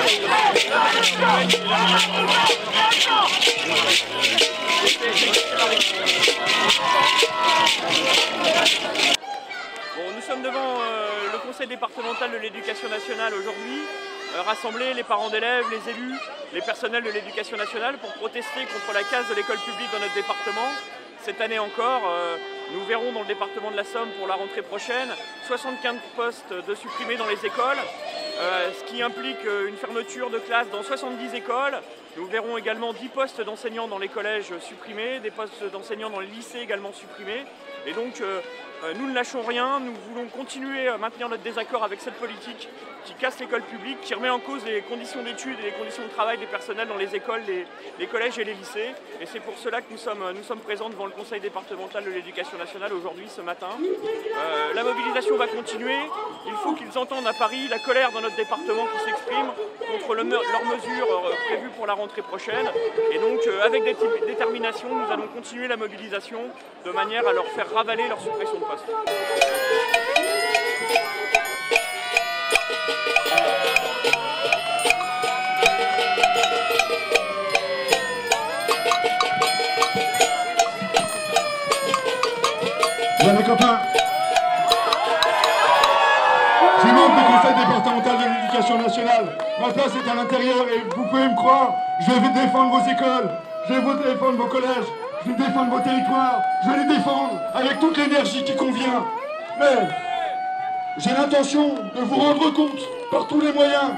Bon, nous sommes devant le conseil départemental de l'éducation nationale aujourd'hui, rassembler les parents d'élèves, les élus, les personnels de l'éducation nationale pour protester contre la casse de l'école publique dans notre département. Cette année encore, nous verrons dans le département de la Somme pour la rentrée prochaine 75 postes de supprimés dans les écoles, ce qui implique une fermeture de classes dans 70 écoles. Nous verrons également 10 postes d'enseignants dans les collèges supprimés, des postes d'enseignants dans les lycées également supprimés. Et donc nous ne lâchons rien, nous voulons continuer à maintenir notre désaccord avec cette politique qui casse l'école publique, qui remet en cause les conditions d'études et les conditions de travail des personnels dans les écoles, les collèges et les lycées. Et c'est pour cela que nous sommes présents devant le conseil départemental de l'éducation nationale aujourd'hui, ce matin. La mobilisation va continuer. Il faut qu'ils entendent à Paris la colère dans notre département qui s'exprime contre leurs mesures prévues pour la rentrée prochaine. Et donc, avec détermination, nous allons continuer la mobilisation de manière à leur faire ravaler leur suppression de poste. Bien les copains, j'ai membre du conseil départemental de l'éducation nationale. Ma place est à l'intérieur et vous pouvez me croire, je vais défendre vos écoles, je vais défendre vos collèges, je vais défendre vos territoires, je vais les défendre avec toute l'énergie qui convient. Mais j'ai l'intention de vous rendre compte par tous les moyens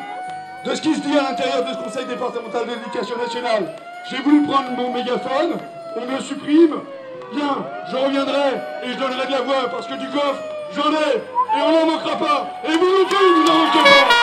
de ce qui se dit à l'intérieur de ce conseil départemental de l'éducation nationale. J'ai voulu prendre mon mégaphone, on me supprime. Bien, je reviendrai et je donnerai de la voix parce que du coffre, j'en ai et on n'en manquera pas. Et vous non plus, vous n'en manquez pas.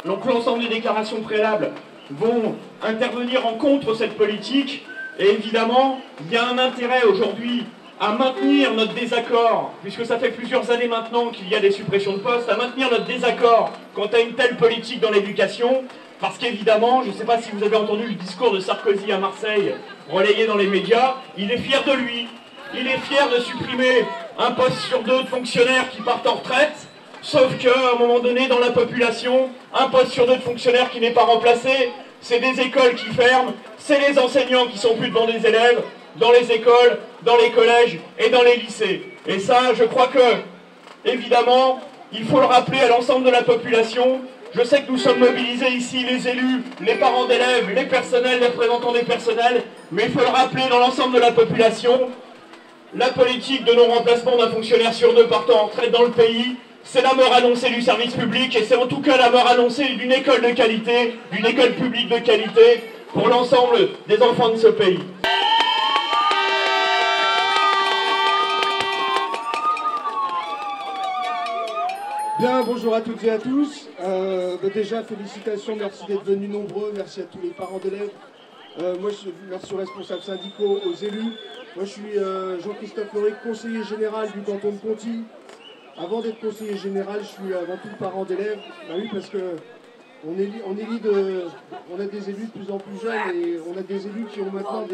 Donc l'ensemble des déclarations préalables vont intervenir en contre cette politique et évidemment il y a un intérêt aujourd'hui à maintenir notre désaccord, puisque ça fait plusieurs années maintenant qu'il y a des suppressions de postes, à maintenir notre désaccord quant à une telle politique dans l'éducation, parce qu'évidemment, je ne sais pas si vous avez entendu le discours de Sarkozy à Marseille, relayé dans les médias, il est fier de lui, il est fier de supprimer un poste sur 2 de fonctionnaires qui partent en retraite, sauf qu'à un moment donné, dans la population, un poste sur 2 de fonctionnaires qui n'est pas remplacé, c'est des écoles qui ferment, c'est les enseignants qui sont plus devant des élèves, dans les écoles, dans les collèges et dans les lycées. Et ça, je crois que, évidemment, il faut le rappeler à l'ensemble de la population. Je sais que nous sommes mobilisés ici, les élus, les parents d'élèves, les personnels, les représentants des personnels, mais il faut le rappeler dans l'ensemble de la population. La politique de non-remplacement d'un fonctionnaire sur 2 partant en retraite dans le pays, c'est la mort annoncée du service public et c'est en tout cas la mort annoncée d'une école de qualité, d'une école publique de qualité pour l'ensemble des enfants de ce pays. Bien, bonjour à toutes et à tous. Déjà, félicitations, merci d'être venus nombreux, merci à tous les parents d'élèves. Merci aux responsables syndicaux, aux élus. Moi, je suis Jean-Christophe Loric, conseiller général du canton de Conty. Avant d'être conseiller général, je suis avant tout parent d'élèves. Bah oui, parce que on a des élus de plus en plus jeunes et on a des élus qui ont maintenant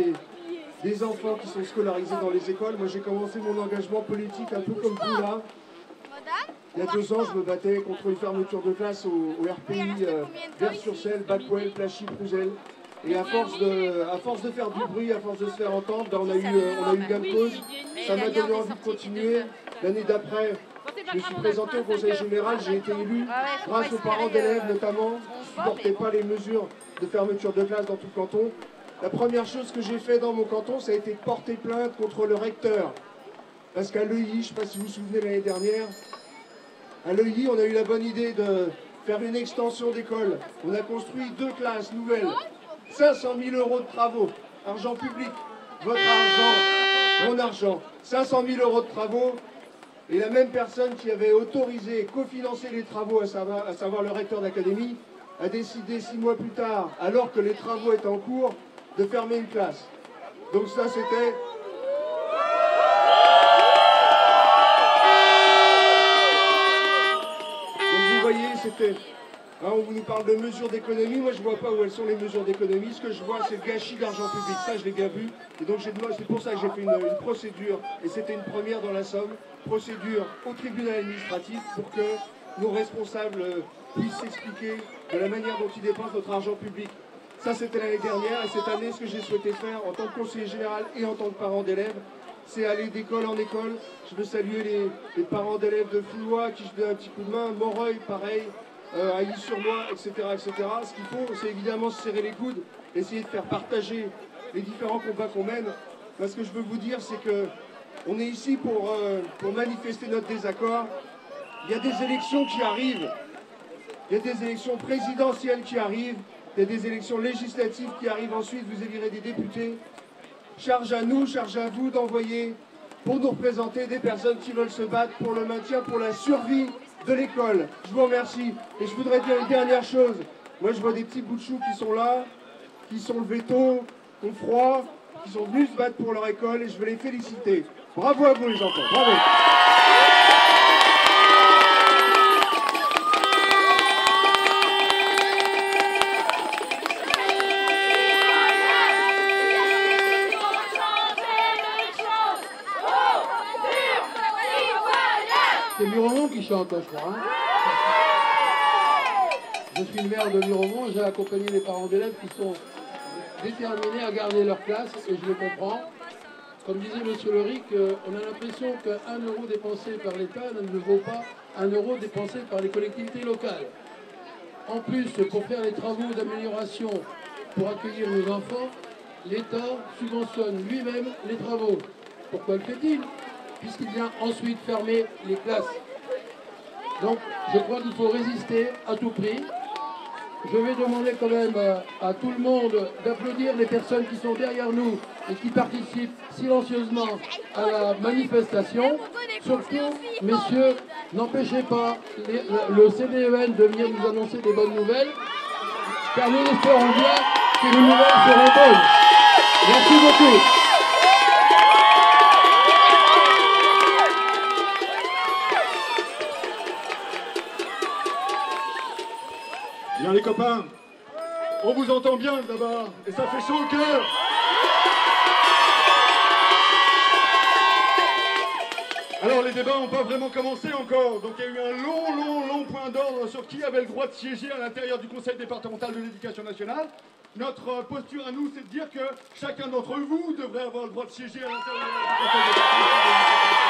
des enfants qui sont scolarisés dans les écoles. Moi, j'ai commencé mon engagement politique un peu comme vous là. Il y a 2 ans, je me battais contre une fermeture de classe au RPI Vers-sur-Selle, Bacquel, Plachy, Prouzel. Et à force de faire du bruit, à force de se faire entendre, ben on a eu gain de cause. Ça m'a donné envie de continuer. L'année d'après, je me suis présenté au conseil général, j'ai été élu grâce aux parents d'élèves notamment. supportait pas les mesures de fermeture de classe dans tout le canton. La première chose que j'ai fait dans mon canton, ça a été de porter plainte contre le recteur. Parce qu'à Leuilly, je ne sais pas si vous vous souvenez l'année dernière, à Leuilly, on a eu la bonne idée de faire une extension d'école. On a construit 2 classes nouvelles, 500 000 € de travaux, argent public, votre argent, mon argent, 500 000 € de travaux. Et la même personne qui avait autorisé et cofinancé les travaux, à savoir le recteur d'académie, a décidé 6 mois plus tard, alors que les travaux étaient en cours, de fermer une classe. Donc ça, c'était... Donc vous voyez, c'était... Hein, on nous parle de mesures d'économie, moi je ne vois pas où elles sont les mesures d'économie. Ce que je vois, c'est le gâchis d'argent public, ça je l'ai bien vu. Et donc c'est pour ça que j'ai fait une procédure, et c'était une première dans la Somme, procédure au tribunal administratif pour que nos responsables puissent s'expliquer de la manière dont ils dépensent notre argent public. Ça c'était l'année dernière, et cette année ce que j'ai souhaité faire en tant que conseiller général et en tant que parent d'élèves, c'est aller d'école en école. Je veux saluer les parents d'élèves de Foulois à qui je donne un petit coup de main, Moreuil pareil, à Illy-sur-Loire, etc., etc. Ce qu'il faut, c'est évidemment se serrer les coudes, essayer de faire partager les différents combats qu'on mène. Moi, ce que je veux vous dire, c'est que on est ici pour manifester notre désaccord. Il y a des élections qui arrivent. Il y a des élections présidentielles qui arrivent. Il y a des élections législatives qui arrivent ensuite. Vous élirez des députés. Charge à nous, charge à vous d'envoyer pour nous représenter des personnes qui veulent se battre pour le maintien, pour la survie de l'école. Je vous remercie. Et je voudrais dire une dernière chose. Moi, je vois des petits bouts de choux qui sont là, qui sont levés tôt, qui ont froid, qui sont venus se battre pour leur école, et je veux les féliciter. Bravo à vous, les enfants. Bravo. C'est Muromont qui chante, je crois. Hein. Je suis le maire de Muromont, j'ai accompagné les parents d'élèves qui sont déterminés à garder leur classe, et je le comprends. Comme disait M. Leric, on a l'impression qu'un euro dépensé par l'État ne vaut pas 1 euro dépensé par les collectivités locales. En plus, pour faire les travaux d'amélioration pour accueillir nos enfants, l'État subventionne lui-même les travaux. Pourquoi le fait-il? Puisqu'il vient ensuite fermer les classes. Donc, je crois qu'il faut résister à tout prix. Je vais demander quand même à tout le monde d'applaudir les personnes qui sont derrière nous et qui participent silencieusement à la manifestation. Surtout, messieurs, n'empêchez pas le CDEN de venir nous annoncer des bonnes nouvelles, car nous espérons bien que les nouvelles seront bonnes. Merci beaucoup. Bien les copains, on vous entend bien d'abord, et ça fait chaud au cœur. Alors les débats n'ont pas vraiment commencé encore, donc il y a eu un long point d'ordre sur qui avait le droit de siéger à l'intérieur du Conseil départemental de l'éducation nationale. Notre posture à nous, c'est de dire que chacun d'entre vous devrait avoir le droit de siéger à l'intérieur du Conseil départemental de l'éducation nationale.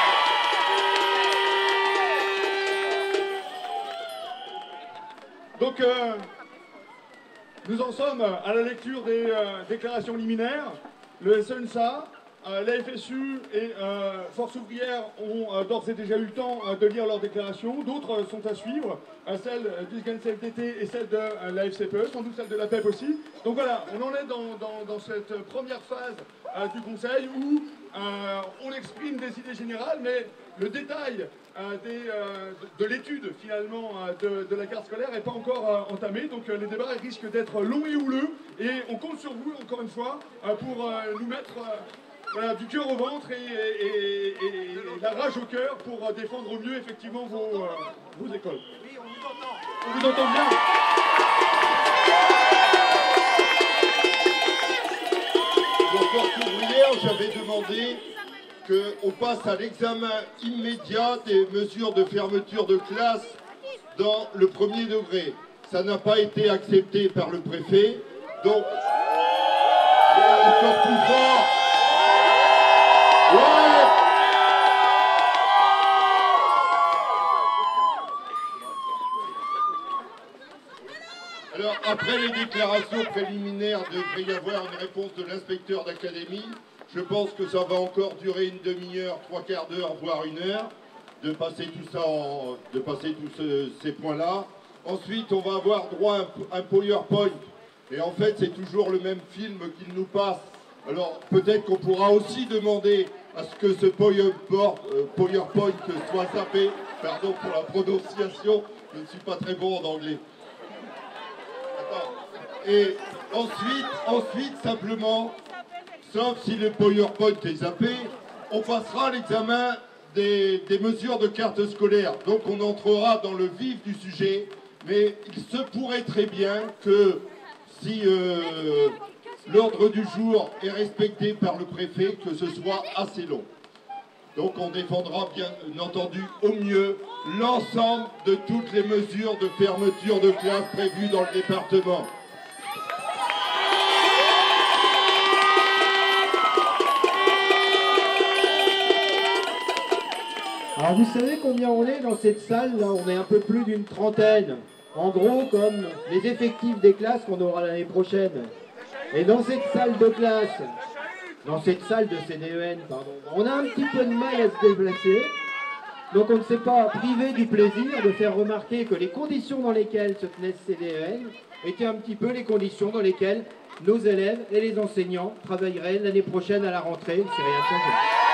Donc, nous en sommes à la lecture des déclarations liminaires. Le SNSA, la FSU et Force ouvrière ont d'ores et déjà eu le temps de lire leurs déclarations. D'autres sont à suivre, celle du CFDT et celle de la FCPE, sans doute celle de la PEP aussi. Donc voilà, on en est dans cette première phase du Conseil où on exprime des idées générales, mais le détail de l'étude finalement de la carte scolaire n'est pas encore entamé, donc les débats risquent d'être longs et houleux, et on compte sur vous encore une fois pour nous mettre voilà, du cœur au ventre et la rage au cœur pour défendre au mieux effectivement vos écoles. Oui, on vous entend. On vous entend bien. Pour Force ouvrière, j'avais demandé qu'on passe à l'examen immédiat des mesures de fermeture de classe dans le premier degré. Ça n'a pas été accepté par le préfet, donc encore plus fort. Ouais. Alors, après les déclarations préliminaires, devrait y avoir une réponse de l'inspecteur d'académie. Je pense que ça va encore durer une demi-heure, trois quarts d'heure, voire une heure, de passer tout ça, de passer tous ces points-là. Ensuite, on va avoir droit à un PowerPoint. Et en fait, c'est toujours le même film qu'il nous passe. Alors, peut-être qu'on pourra aussi demander à ce que ce PowerPoint soit zappé. Pardon pour la prononciation, je ne suis pas très bon en anglais. Et ensuite, simplement, sauf si le PowerPoint est zappé, on passera à l'examen des mesures de carte scolaire. Donc on entrera dans le vif du sujet, mais il se pourrait très bien que si l'ordre du jour est respecté par le préfet, que ce soit assez long. Donc on défendra bien entendu au mieux l'ensemble de toutes les mesures de fermeture de classe prévues dans le département. Alors vous savez combien on est dans cette salle là? On est un peu plus d'une trentaine. En gros comme les effectifs des classes qu'on aura l'année prochaine. Et dans cette salle de classe, dans cette salle de CDEN, pardon, on a un petit peu de mal à se déplacer. Donc on ne s'est pas privé du plaisir de faire remarquer que les conditions dans lesquelles se tenait ce CDEN étaient un petit peu les conditions dans lesquelles nos élèves et les enseignants travailleraient l'année prochaine à la rentrée si rien ne changeait.